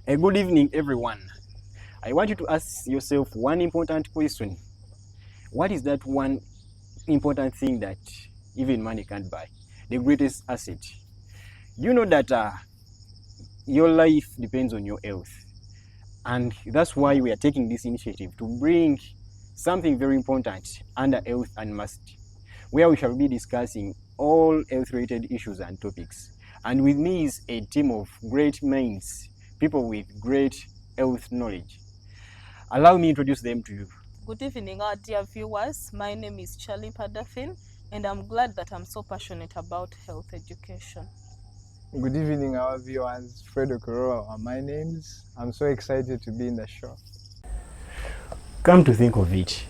A good evening, everyone. I want you to ask yourself one important question. What is that one important thing that even money can't buy? The greatest asset. You know that your life depends on your health. And that's why we are taking this initiative to bring something very important under Health Unmasked, where we shall be discussing all health-related issues and topics. And with me is a team of great minds, people with great health knowledge. Allow me to introduce them to you. Good evening, our dear viewers. My name is Charlie Padafin, and I'm glad that I'm so passionate about health education. Good evening, our viewers. Fredo Koroa are my names. I'm so excited to be in the show. Come to think of it,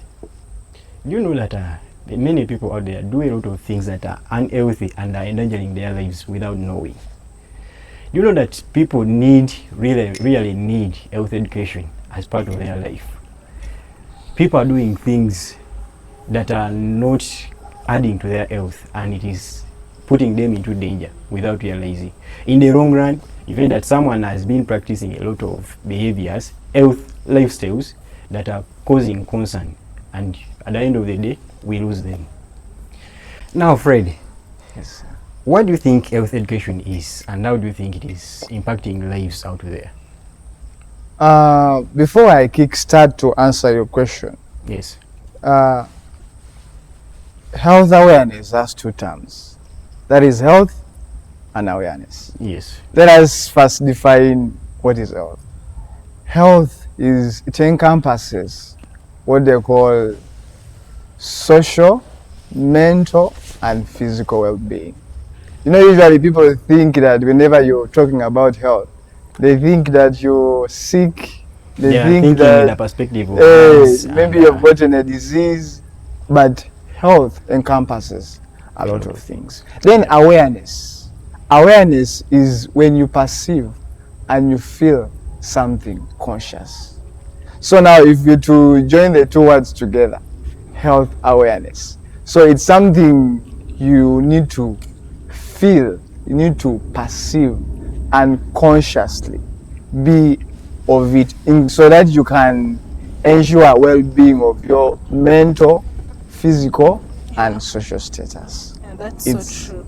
you know that many people out there do a lot of things that are unhealthy and are endangering their lives without knowing. You know that people really need health education as part of their life. People are doing things that are not adding to their health, and it is putting them into danger without realizing. In the long run, you find that someone has been practicing a lot of behaviors, health lifestyles that are causing concern, and at the end of the day, we lose them. Now, Fred, Yes. what do you think health education is, and how do you think it is impacting lives out there? Before I kickstart to answer your question, Yes. health awareness has two terms. That is health and awareness. Yes. Let us first define what is health. Health it encompasses what they call social, mental, and physical well-being. You know, usually people think that whenever you're talking about health, they think that you're sick. They are think thinking in the that perspective of us maybe and, you've gotten a disease, but health encompasses a lot of things. Then awareness. Awareness is when you perceive and you feel something conscious. So now if you to join the two words together, health awareness. So it's something you need to feel, you need to perceive and consciously be of it so that you can ensure well-being of your mental, physical, and social status. Yeah, that's It's- so true.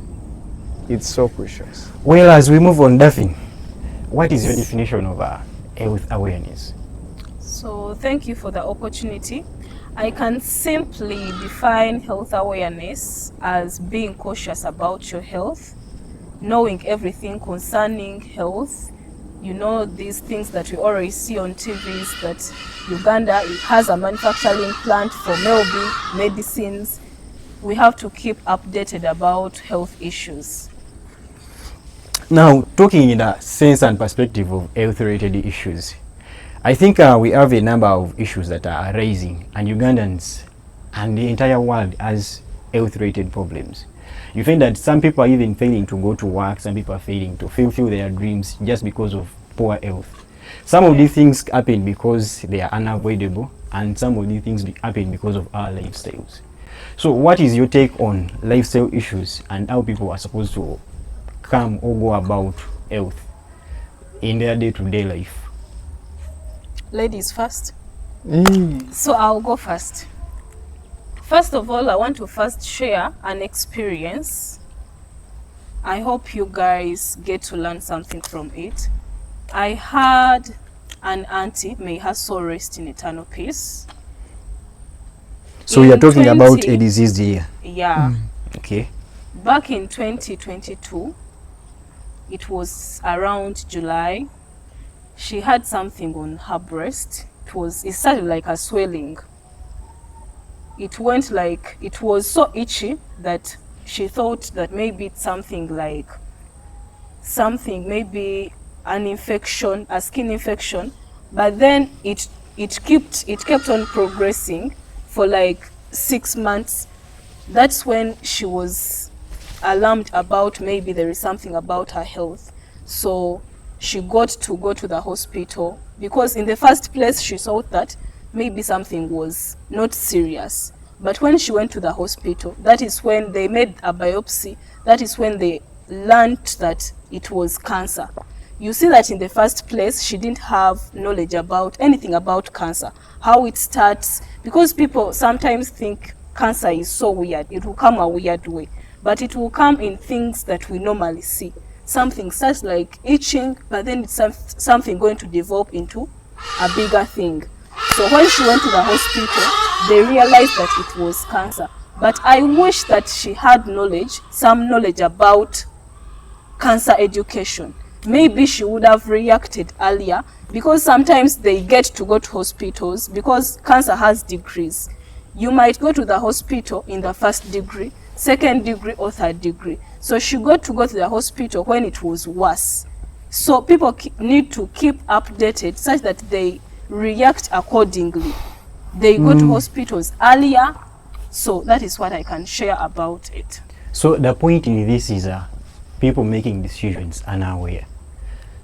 It's so precious. Well, as we move on, Daphne, what is your definition of health awareness? So, thank you for the opportunity. I can simply define health awareness as being cautious about your health, knowing everything concerning health. You know, these things that we already see on TVs, that Uganda has a manufacturing plant for medicines. We have to keep updated about health issues. Now, talking in the sense and perspective of health-related issues, I think we have a number of issues that are arising, and Ugandans and the entire world has health-related problems. You find that some people are even failing to go to work, some people are failing to fulfill their dreams just because of poor health. Some of these things happen because they are unavoidable, and some of these things happen because of our lifestyles. So what is your take on lifestyle issues and how people are supposed to come or go about health in their day-to-day life? Ladies first. So I'll go first. First of all, I want to first share an experience. I hope you guys get to learn something from it. I had an auntie, may her soul rest in eternal peace. So In we are talking about 20 a diseased year. Yeah. Okay. Back in 2022, it was around July, she had something on her breast. It started like a swelling. It went like, it was so itchy that she thought that maybe it's maybe an infection, a skin infection. But then it kept on progressing for like 6 months. That's when she was alarmed about maybe there is something about her health. So she got to go to the hospital, because in the first place she thought that maybe something was not serious. But when she went to the hospital, that is when they made a biopsy. That is when they learned that it was cancer. you see that in the first place, she didn't have knowledge about anything about cancer, how it starts, because people sometimes think cancer is so weird. It will come a weird way, but it will come in things that we normally see. Something such like itching, but then it's something going to develop into a bigger thing. So when she went to the hospital, they realized that it was cancer. But I wish that she had knowledge, some knowledge about cancer education. Maybe she would have reacted earlier, because sometimes they get to go to hospitals because cancer has degrees. You might go to the hospital in the first degree, second degree or third degree. So she got to go to the hospital when it was worse. So people need to keep updated such that they react accordingly. They go to hospitals earlier. So that is what I can share about it. So the point in this is people making decisions unaware.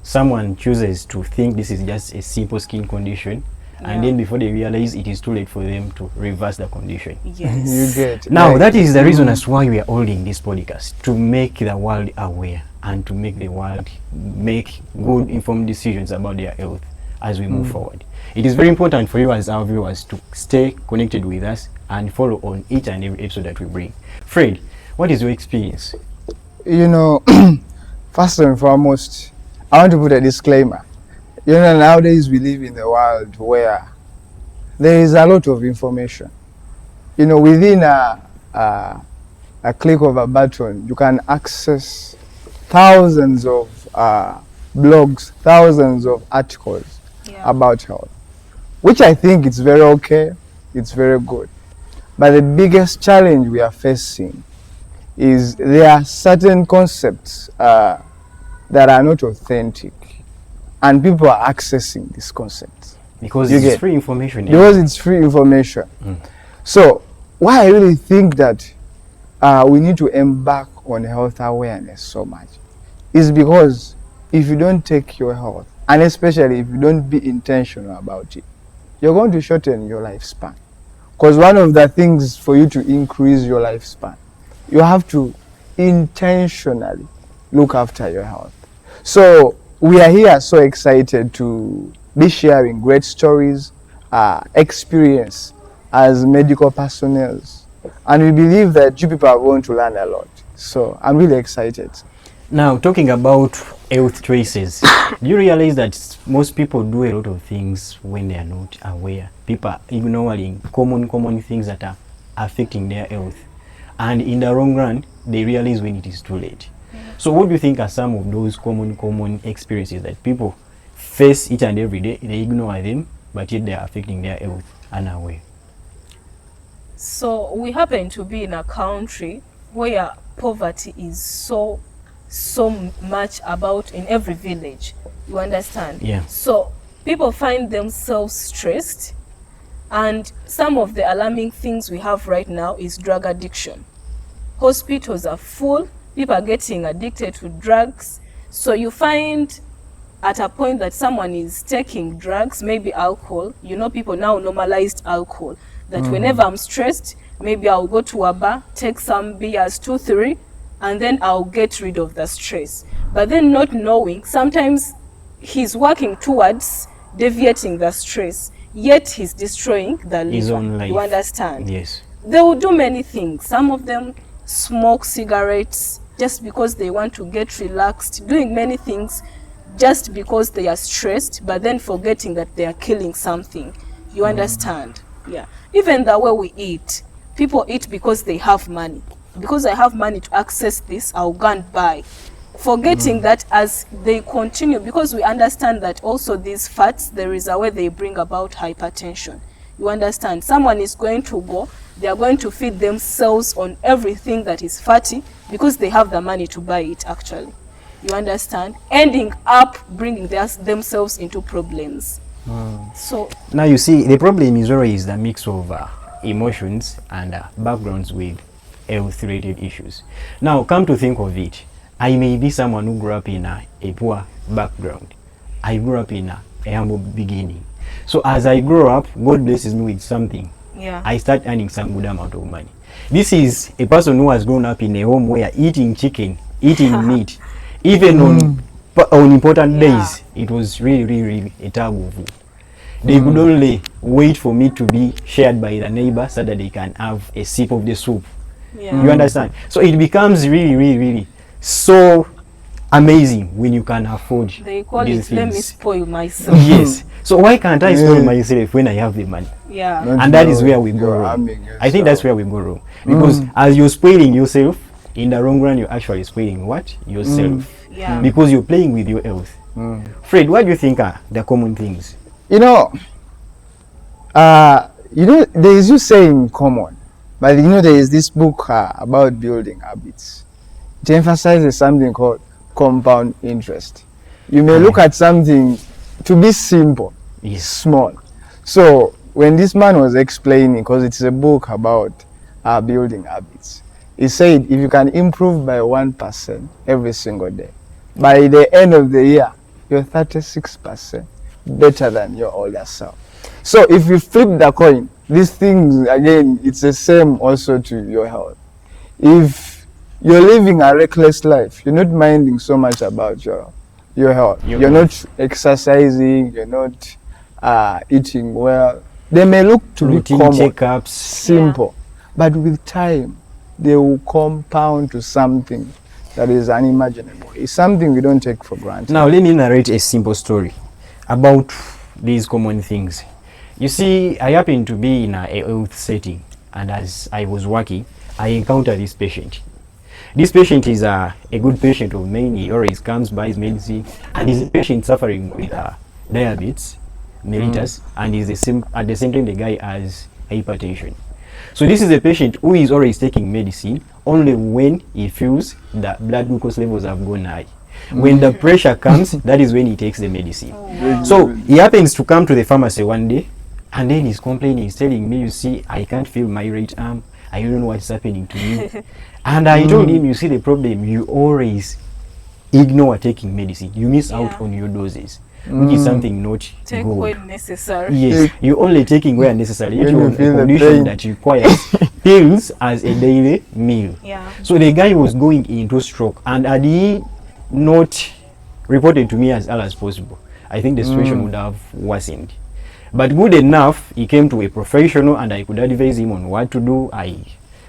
Someone chooses to think this is just a simple skin condition, and then before they realize, it is too late for them to reverse the condition. Yes. You get Now, that is the reason as why we are holding this podcast, to make the world aware and to make the world make good informed decisions about their health as we move forward. It is very important for you as our viewers to stay connected with us and follow on each and every episode that we bring. Fred, what is your experience? You know, first and foremost, I want to put a disclaimer. You know, nowadays we live in a world where there is a lot of information. You know, within a click of a button, you can access thousands of blogs, thousands of articles about health, which I think is very okay, it's very good. But the biggest challenge we are facing is there are certain concepts that are not authentic, and people are accessing these concepts. Because it's free information. Because it's free information. So why I really think that we need to embark on health awareness so much is because if you don't take your health, and especially if you don't be intentional about it, you're going to shorten your lifespan. Because one of the things for you to increase your lifespan, you have to intentionally look after your health. So we are here so excited to be sharing great stories, experience as medical personnel, and we believe that you people are going to learn a lot. So I'm really excited. Now, talking about health choices, do you realize that most people do a lot of things when they are not aware? People are ignoring common things that are affecting their health, and in the long run, they realize when it is too late. So what do you think are some of those common experiences that people face each and every day? They ignore them, but yet they are affecting their health unaware. So we happen to be in a country where poverty is so much about in every village. You understand? Yeah. So people find themselves stressed, and some of the alarming things we have right now is drug addiction. Hospitals are full. People are getting addicted to drugs. So you find at a point that someone is taking drugs, maybe alcohol. You know, people now normalized alcohol. That whenever I'm stressed, maybe I'll go to a bar, take some beers, 2, 3, and then I'll get rid of the stress. But then not knowing, sometimes he's working towards deviating the stress, yet he's destroying the liver. His own life. You understand? Yes. They will do many things. Some of them smoke cigarettes just because they want to get relaxed, doing many things just because they are stressed, but then forgetting that they are killing something. You understand? Yeah. Even the way we eat, people eat because they have money. Because I have money to access this, I'll go and buy. Forgetting that as they continue, because we understand that also these fats, there is a way they bring about hypertension. You understand? Someone is going to go, they are going to feed themselves on everything that is fatty because they have the money to buy it actually. You understand? Ending up bringing themselves into problems. So now you see, the problem is always the mix of emotions and backgrounds with health-related issues. Now, come to think of it, I may be someone who grew up in a poor background. I grew up in a humble beginning. So as I grow up, God blesses me with something. yeah. I start earning some good amount of money. This is a person who has grown up in a home where eating chicken, eating meat, even on on important Yeah. days, it was really, really, really a tug of war. They could only wait for me to be shared by the neighbor so that they can have a sip of the soup. Yeah. You understand? So it becomes really, really, really so amazing when you can afford They call these it, let me things. spoil myself. Yes. So why can't I spoil Yeah. myself when I have the money? Yeah. Not And that is know where we go you're wrong. harming I think that's yourself. where we go wrong. Because as you're spoiling yourself, in the long run, you're actually spoiling what? Yourself. Yeah. Because you're playing with your health. Fred, what do you think are the common things? You know, there is you saying common, but you know there is this book about building habits. It emphasizes something called compound interest. You may look at something to be simple, Yes. small. So when this man was explaining, because it's a book about building habits, he said if you can improve by 1% every single day, by the end of the year, you're 36% better than your older self. So if you flip the coin, these things again, it's the same also to your health. If you're living a reckless life, you're not minding so much about your health. Your You're health. not exercising. You're not eating well. They may look to be Routine common, checkups. simple, but with time, they will compound to something that is unimaginable. It's something we don't take for granted. Now, let me narrate a simple story about these common things. You see, I happen to be in a health setting, and as I was working, I encountered this patient. This patient is a good patient of mine. He always comes, buys medicine, and he's a patient suffering with diabetes mellitus, and is at the same time the guy has hypertension. So this is a patient who is always taking medicine only when he feels that blood glucose levels have gone high. When the pressure comes, that is when he takes the medicine. So he happens to come to the pharmacy one day, and then he's complaining, he's telling me, you see, I can't feel my right arm, I don't know what's happening to me. And I told him, you see the problem, you always ignore taking medicine, you miss out on your doses, which is something not Take good. when necessary. Yes, you're only taking where necessary. Yet When you're you on a feel the condition pain. that requires pills as a daily meal. Yeah. So the guy was going into stroke, and had he not reported to me as early as possible, I think the situation would have worsened. But good enough, he came to a professional, and I could advise him on what to do. I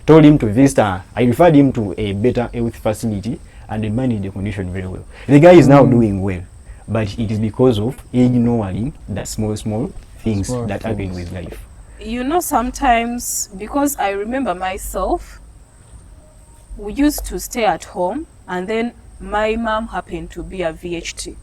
told him to visit, I referred him to a better health facility, and they managed the condition very well. The guy is now doing well, but it is because of ignoring the small things Small that happen things. with life. You know, sometimes, because I remember myself, we used to stay at home, and then my mom happened to be a VHT.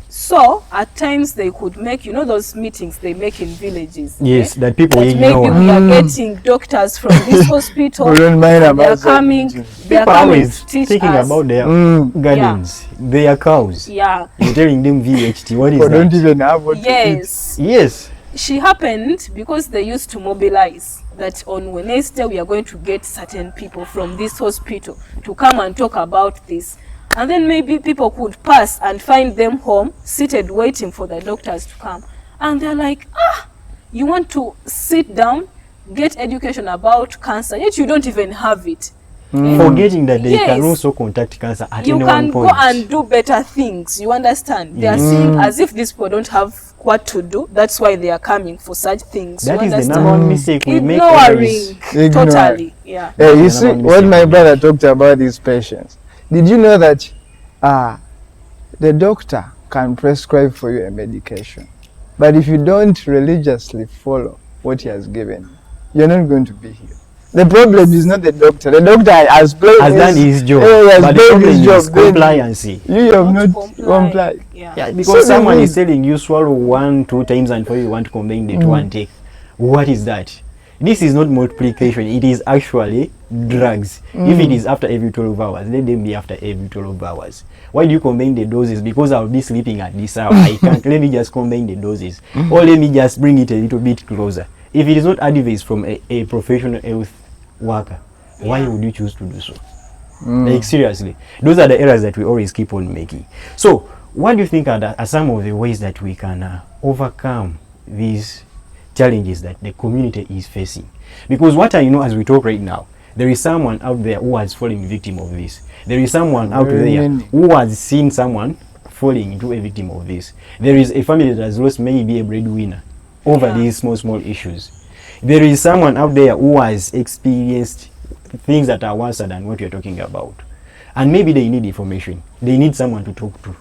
So at times they could make, you know, those meetings they make in villages. Yes, eh? that people That maybe ignore. we are getting doctors from this hospital. We don't mind and they are about coming. that. They are People are coming always to teach thinking us. about their Mm. gardens, their cows. Yeah. You're telling them VHT, what is Or don't that? even have what to eat. Yes. Yes. She happened because they used to mobilize that on Wednesday we are going to get certain people from this hospital to come and talk about this. And then maybe people could pass and find them home, seated waiting for the doctors to come. And they're like, you want to sit down, get education about cancer, yet you don't even have it. Forgetting that they Yes. can also contact cancer at You any can one go point. and do better things, you understand? They are seeing as if these people don't have what to do. That's why they are coming for such things. That you is the understand? number one mistake we make. Ignoring always. Ignorant. totally. Yeah. Yeah, you Another see, mistake what my we brother talked about his patients. Did you know that the doctor can prescribe for you a medication, but if you don't religiously follow what he has given, you're not going to be healed. The problem is not the doctor. The doctor has played Has done his job, he has but the played problem his job. is Then compliance. you have not comply. complied. Yeah. Yeah, So because the someone thing- is telling you swallow 1-2 times and for you want to combine the two and take. What is that? This is not multiplication, it is actually drugs. If it is after every 12 hours, let them be after every 12 hours. Why do you combine the doses? Because I'll be sleeping at this hour. I can't. Let me just combine the doses. Or let me just bring it a little bit closer. If it is not advice from a professional health worker, why Yeah. would you choose to do so? Like seriously, those are the errors that we always keep on making. So what do you think are some of the ways that we can overcome these challenges that the community is facing? Because what I know as we talk right now, there is someone out there who has fallen victim of this. There is someone out Very there many. who has seen someone falling into a victim of this. There is a family that has lost maybe a breadwinner over these small issues. There is someone out there who has experienced things that are worse than what you're talking about. And maybe they need information. They need someone to talk to.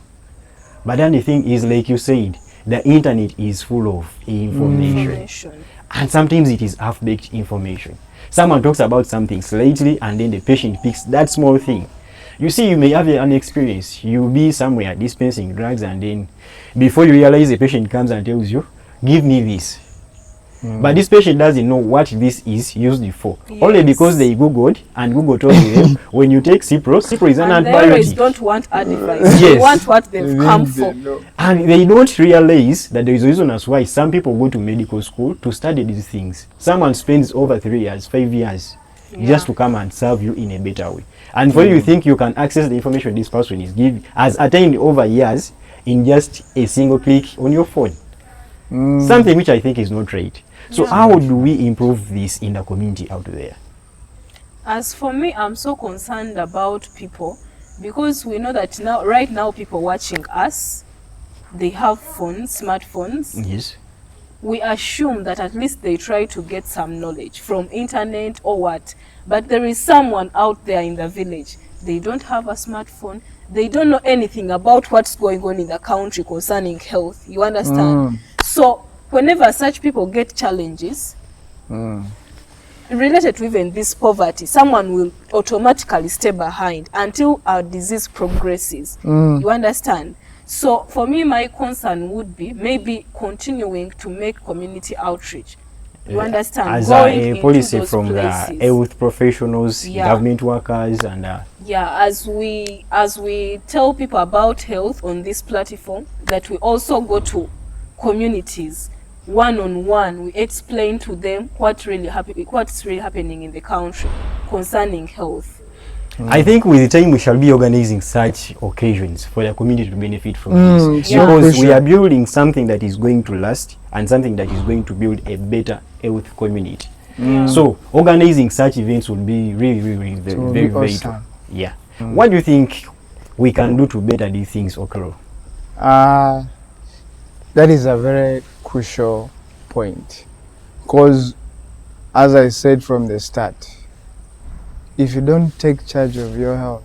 But then the thing is, like you said, the internet is full of information. And sometimes it is half-baked information. Someone talks about something slightly and then the patient picks that small thing. You see, you may have an experience. You'll be somewhere dispensing drugs and then before you realize, the patient comes and tells you, give me this. But this patient doesn't know what this is used for. Only because they Googled and Google told them when you take Cipro is an antibiotic. They don't want advice. They want what they've come for. And they don't realize that there is a reason as why some people go to medical school to study these things. Someone spends over 3 years, 5 years just to come and serve you in a better way. And for you think you can access the information this person is giving has attained over years in just a single click on your phone. Something which I think is not right. So how do we improve this in the community out there? As for me, I'm so concerned about people because we know that right now people watching us, they have phones, smartphones. Yes. We assume that at least they try to get some knowledge from internet or what. But there is someone out there in the village. They don't have a smartphone. They don't know anything about what's going on in the country concerning health. You understand? So whenever such people get challenges related to even this poverty, someone will automatically stay behind until our disease progresses. You understand? So for me, my concern would be maybe continuing to make community outreach. You understand? As going a into policy those from places. the health professionals, government workers, and as we tell people about health on this platform, that we also go to communities one-on-one. We explain to them what's really happening in the country concerning health. I think with the time we shall be organizing such occasions for the community to benefit from this. Because we are building something that is going to last and something that is going to build a better health community. So organizing such events would be really very vital. What do you think we can do to better these things, Okoro? That is a very crucial point. Because as I said from the start, if you don't take charge of your health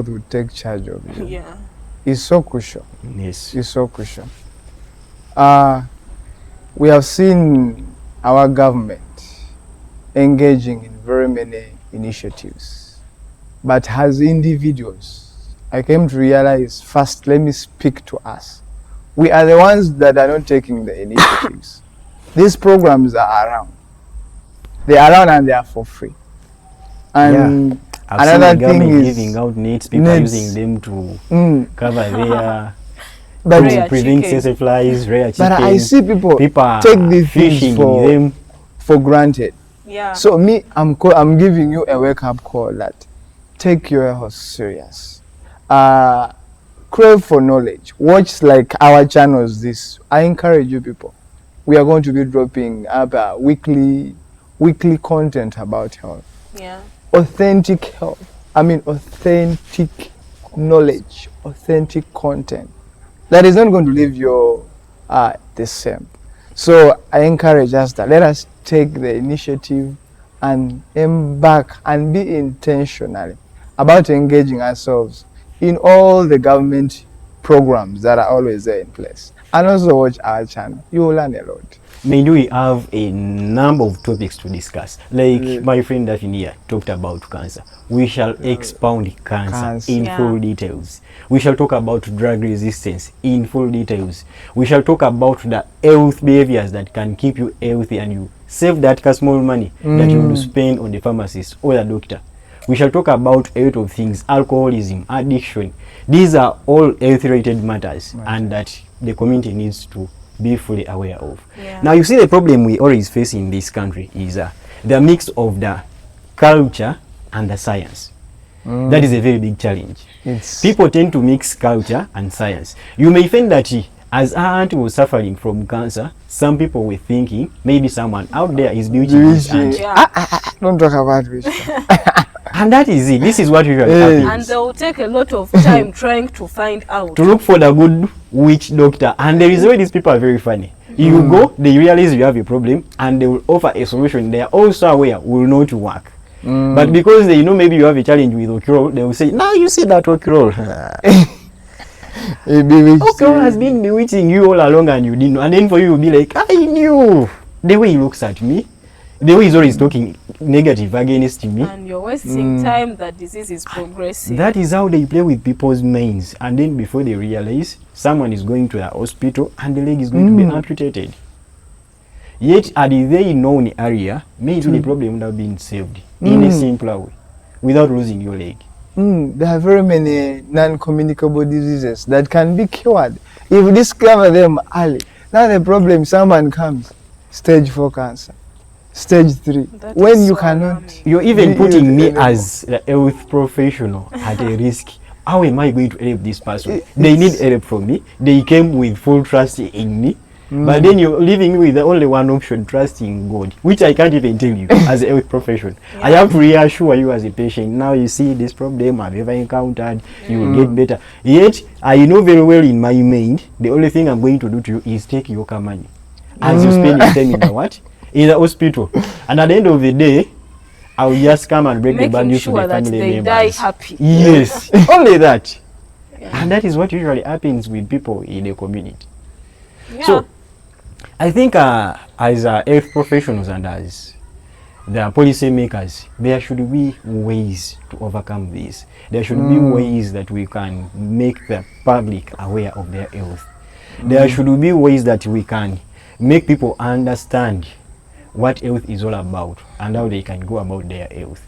will take charge of you. It's so crucial. Yes. It's so crucial. We have seen our government engaging in very many initiatives. But as individuals, I came to realize, first, let me speak to us. We are the ones that are not taking the initiatives. These programs are around. They are around and they are for free. And another thing is giving out nets, people using them to cover their prevent sensor flies, rare chicken. But I see people take these things for granted. So me, I'm giving you a wake-up call that take your health serious. Crave for knowledge. Watch like our channels. This I encourage you people. We are going to be dropping up weekly content about health. Authentic health. I mean authentic knowledge, authentic content that is not going to leave you the same. So I encourage us that let us take the initiative and embark and be intentional about engaging ourselves in all the government programs that are always there in place. And also watch our channel. You will learn a lot. Maybe we have a number of topics to discuss. Like my friend Daphne talked about cancer. We shall expound cancer in full details. We shall talk about drug resistance in full details. We shall talk about the health behaviors that can keep you healthy and you save that small money that you will spend on the pharmacist or the doctor. We shall talk about a lot of things, alcoholism, addiction. These are all health-related matters and that the community needs to be fully aware of. Now you see the problem we always face in this country is the mix of the culture and the science. That is a very big challenge. People tend to mix culture and science. You may find that as our aunt was suffering from cancer, some people were thinking maybe someone out there is beauty his aunt. Don't talk about which. And that is it. This is what usually Yes. And happens. they will take a lot of time trying to find out. To look for the good witch doctor. And there is a way these people are very funny. You go, they realize you have a problem, and they will offer a solution. They are also aware will not work. But because they know maybe you have a challenge with Okirol, they will say, now you see that Okirol. Okirol has been bewitching you all along and you didn't know. And then for you, you'll be like, I knew. The way he looks at me, the way he's always talking negative against me. And you're wasting time, that disease is progressing. That is how they play with people's minds. And then before they realize, someone is going to the hospital and the leg is going to be amputated. Yet, had they known the area, maybe the problem would have been solved in a simpler way, without losing your leg. There are very many non-communicable diseases that can be cured if we discover them early. Now the problem, someone comes, stage 4 cancer, stage 3, That when is you so cannot. alarming. You're even Be putting used me anymore. as a health professional at a risk. How am I going to help this person? They need help from me. They came with full trust in me. But then you're leaving me with the only one option, trust in God, which I can't even tell you as a health professional. I have to reassure you as a patient. Now you see this problem I've ever encountered, you will get better. Yet, I know very well in my mind, the only thing I'm going to do to you is take your car money. As you spend your time in the what? In the hospital. And at the end of the day, I'll just come and break the bad Making news to sure the that family they members. die happy. Yes, only that. And that is what usually happens with people in the community. Yeah. So, I think as health professionals and as the policy makers, there should be ways to overcome this. There should be ways that we can make the public aware of their health. There should be ways that we can make people understand what health is all about and how they can go about their health.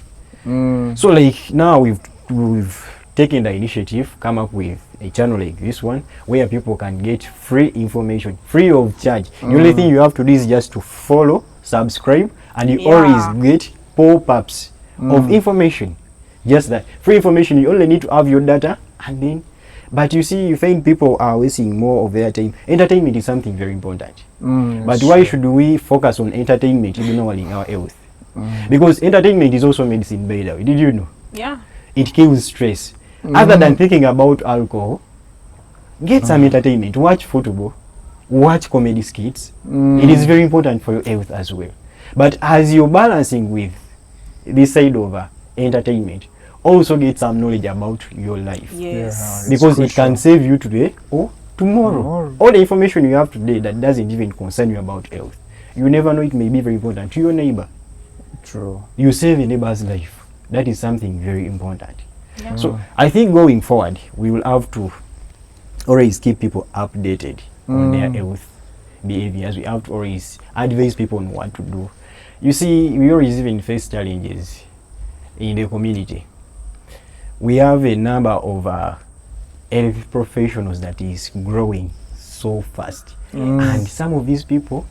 So like now we've taken the initiative, come up with a channel like this one where people can get free information, free of charge. The only thing you have to do is just to follow, subscribe, and you always get pop-ups of information. Just that free information. You only need to have your data, and then, but you see, you find people are wasting more of their time. Entertainment is something very important. But why should we focus on entertainment even while in our health? Because entertainment is also medicine, by the way. Did you know? Yeah. It kills stress. Other than thinking about alcohol, get some entertainment. Watch football, watch comedy skits. It is very important for your health as well. But as you're balancing with this side of entertainment, also get some knowledge about your life. Yes. Because it can save you today or tomorrow. All the information you have today that doesn't even concern you about health, you never know, it may be very important to your neighbor. True. You save a neighbor's life. That is something very important. Yeah. So I think going forward, we will have to always keep people updated on their health behaviors. We have to always advise people on what to do. You see, we always even face challenges in the community. We have a number of health professionals that is growing so fast. And some of these people,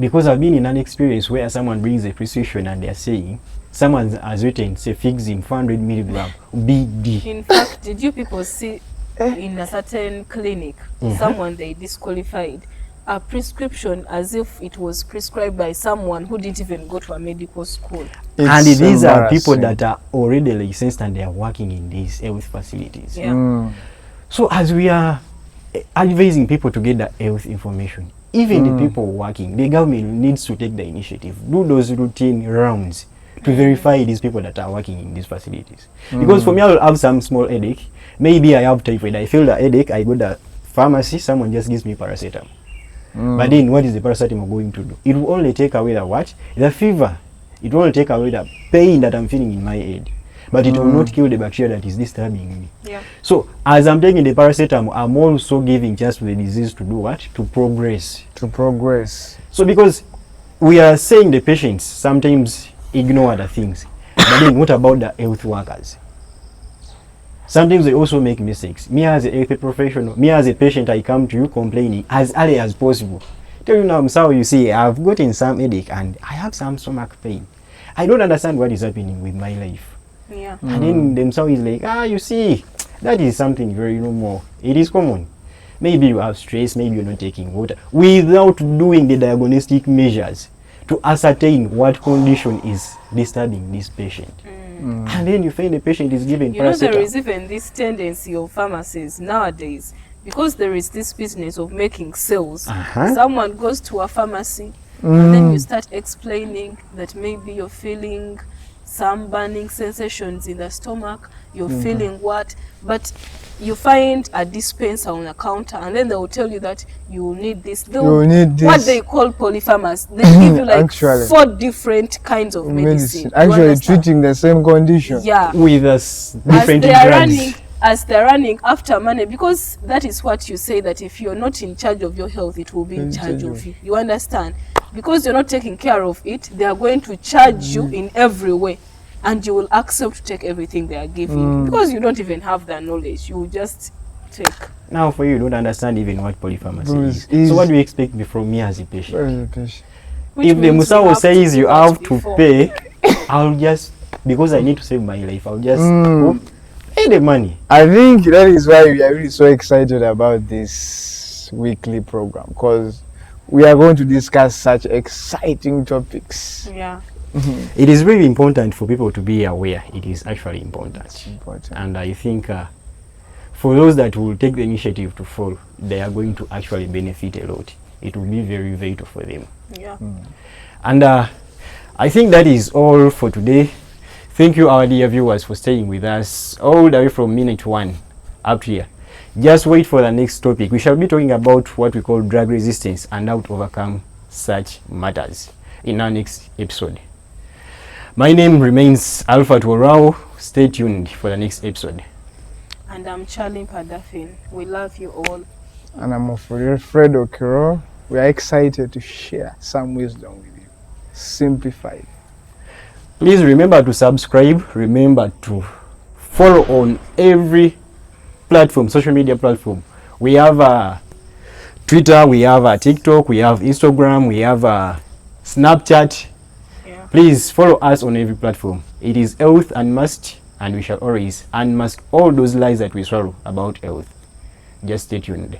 because I've been in an experience where someone brings a prescription and they're saying, someone has written, say, Fixin 400 milligram BD. In fact, did you people see in a certain clinic, someone they disqualified a prescription as if it was prescribed by someone who didn't even go to a medical school? And It's these are people embarrassing. that are already licensed and they are working in these health facilities. Yeah. So as we are advising people to get the health information, even the people working, the government needs to take the initiative, do those routine rounds to verify these people that are working in these facilities. Because for me, I will have some small headache. Maybe I have typhoid. I feel the headache. I go to the pharmacy. Someone just gives me paracetamol. But then, what is the paracetamol going to do? It will only take away the what? The fever. It will only take away the pain that I'm feeling in my head. But it will not kill the bacteria that is disturbing me. Yeah. So, as I'm taking the paracetamol, I'm also giving chance to the disease to do what? To progress. To progress. So, because we are saying the patients sometimes ignore other things, but then what about the health workers? Sometimes they also make mistakes. Me as a health professional, me as a patient, I come to you complaining as early as possible. Tell you now, I'm sorry, you see, I've gotten some headache and I have some stomach pain. I don't understand what is happening with my life. Yeah. And then themselves is like, you see, that is something very normal. It is common. Maybe you have stress, maybe you're not taking water, without doing the diagnostic measures to ascertain what condition is disturbing this patient. And then you find the patient is given You know, there paracetamol. is even this tendency of pharmacies nowadays, because there is this business of making sales. Someone goes to a pharmacy and then you start explaining that maybe you're feeling some burning sensations in the stomach, you're feeling what, but you find a dispenser on a counter and then they will tell you that you will need this. They will need this. What they call polypharmacy. They give you like Actually. 4 different kinds of medicine. You Actually understand? treating the same condition. Yeah. With different As they are drugs. running, as they're running after money, because that is what you say, that if you're not in charge of your health, it will be in charge of you. You understand? Because you're not taking care of it, they are going to charge you in every way, and you will accept to take everything they are giving you, because you don't even have the knowledge. You will just take. Now for you don't understand even what polypharmacy Because is. So what do you expect from me as a patient? Where is the patient? Which If the means you Musawo have to says do you that have to before. pay, I'll just, because I need to save my life, I'll just go pay the money. I think that is why we are really so excited about this weekly program, because we are going to discuss such exciting topics. Yeah. It is really important for people to be aware. It is actually important. Important. And I think for those that will take the initiative to follow, they are going to actually benefit a lot. It will be very vital for them. Yeah. And I think that is all for today. Thank you, our dear viewers, for staying with us all the way from minute 1 up here. Just wait for the next topic. We shall be talking about what we call drug resistance and how to overcome such matters in our next episode. My name remains Alpha Tuorao. Stay tuned for the next episode. And I'm Charlie Padafin. We love you all. And I'm Fred Okiro. We are excited to share some wisdom with you. Simplified. Please remember to subscribe. Remember to follow on every platform, social media platform. We have Twitter, we have TikTok, we have Instagram, we have Snapchat. Yeah. Please follow us on every platform. It is Health Unmasked, and we shall always unmask all those lies that we swallow about health. Just stay tuned.